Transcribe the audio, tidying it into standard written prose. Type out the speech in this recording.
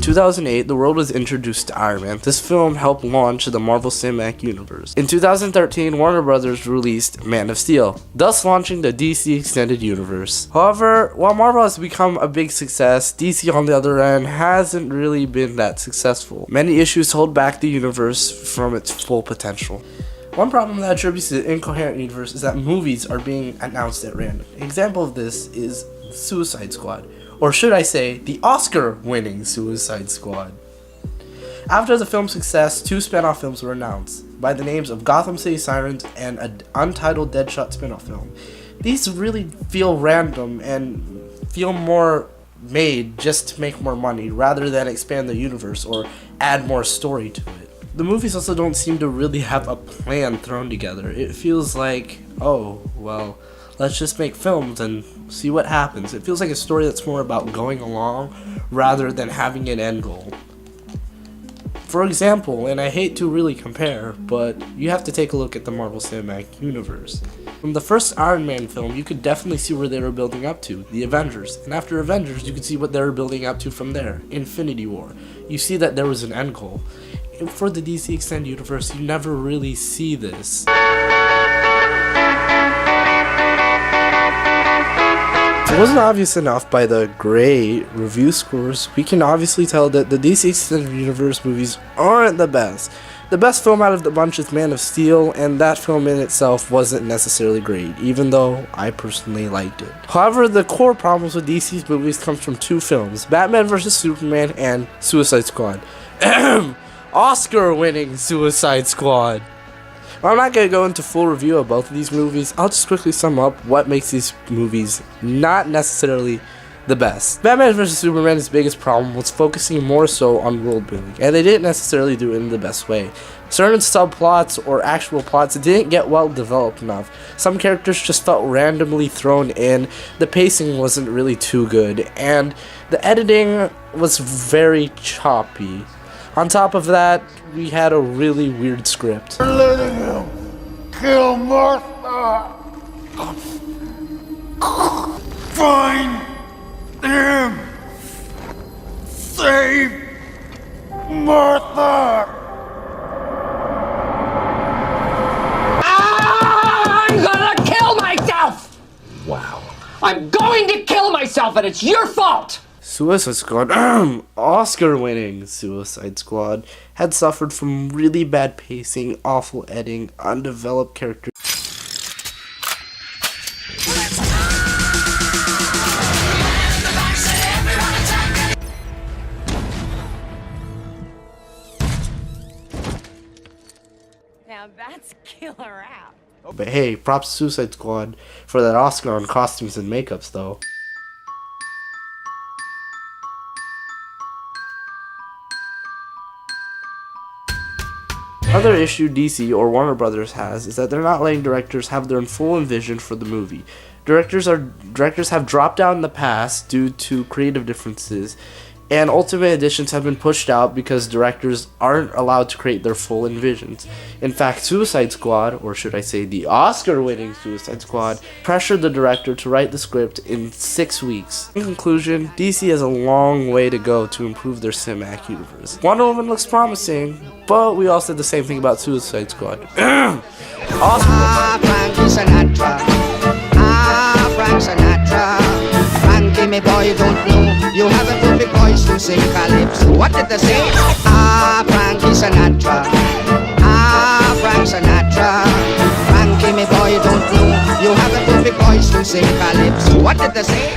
2008, the world was introduced to Iron Man. This film helped launch the Marvel Cinematic Universe. In 2013, Warner Brothers released Man of Steel, thus launching the DC Extended Universe. However, while Marvel has become a big success, DC on the other end hasn't really been that successful. Many issues hold back the universe from its full potential. One problem that attributes to the incoherent universe is that movies are being announced at random. An example of this is Suicide Squad, or should I say, the Oscar-winning Suicide Squad. After the film's success, 2 spin-off films were announced by the names of Gotham City Sirens and an untitled Deadshot spin-off film. These really feel random and feel more made just to make more money rather than expand the universe or add more story to it. The movies also don't seem to really have a plan thrown together. It feels like, oh, well, let's just make films and see what happens. It feels like a story that's more about going along rather than having an end goal. For example, and I hate to really compare, but you have to take a look at the Marvel Cinematic Universe. From the first Iron Man film, you could definitely see where they were building up to, the Avengers. And after Avengers, you could see what they were building up to from there, Infinity War. You see that there was an end goal. And for the DC Extended Universe, you never really see this. If it wasn't obvious enough by the great review scores, we can obviously tell that the DC Extended Universe movies aren't the best. The best film out of the bunch is Man of Steel, and that film in itself wasn't necessarily great, even though I personally liked it. However, the core problems with DC's movies comes from 2 films, Batman vs. Superman and Suicide Squad. Oscar-winning Suicide Squad. Well, I'm not going to go into full review of both of these movies. I'll just quickly sum up what makes these movies not necessarily the best. Batman vs. Superman's biggest problem was focusing more so on world building, and they didn't necessarily do it in the best way. Certain subplots or actual plots didn't get well developed enough. Some characters just felt randomly thrown in, the pacing wasn't really too good, and the editing was very choppy. On top of that, we had a really weird script. You're letting him kill Martha. Find him. Save Martha. I'm gonna kill myself! Wow. I'm going to kill myself, and it's your fault! Suicide Squad, Oscar-winning Suicide Squad, had suffered from really bad pacing, awful editing, undeveloped characters. Now that's killer app. But hey, props to Suicide Squad for that Oscar on costumes and makeups though. Another issue DC or Warner Brothers has is that they're not letting directors have their full vision for the movie. Directors have dropped out in the past due to creative differences, and Ultimate Editions have been pushed out because directors aren't allowed to create their full visions. In fact, Suicide Squad, or should I say the Oscar-winning Suicide Squad, pressured the director to write the script in 6 weeks. In conclusion, DC has a long way to go to improve their cinematic universe. Wonder Woman looks promising, but we all said the same thing about Suicide Squad. Frankie, me boy, you don't know. You haven't told me boys to sing calypso. What did they say? Frankie Sinatra. Frank Sinatra. Frankie, me boy, you don't know. You haven't told me boys to sing calypso. What did they say?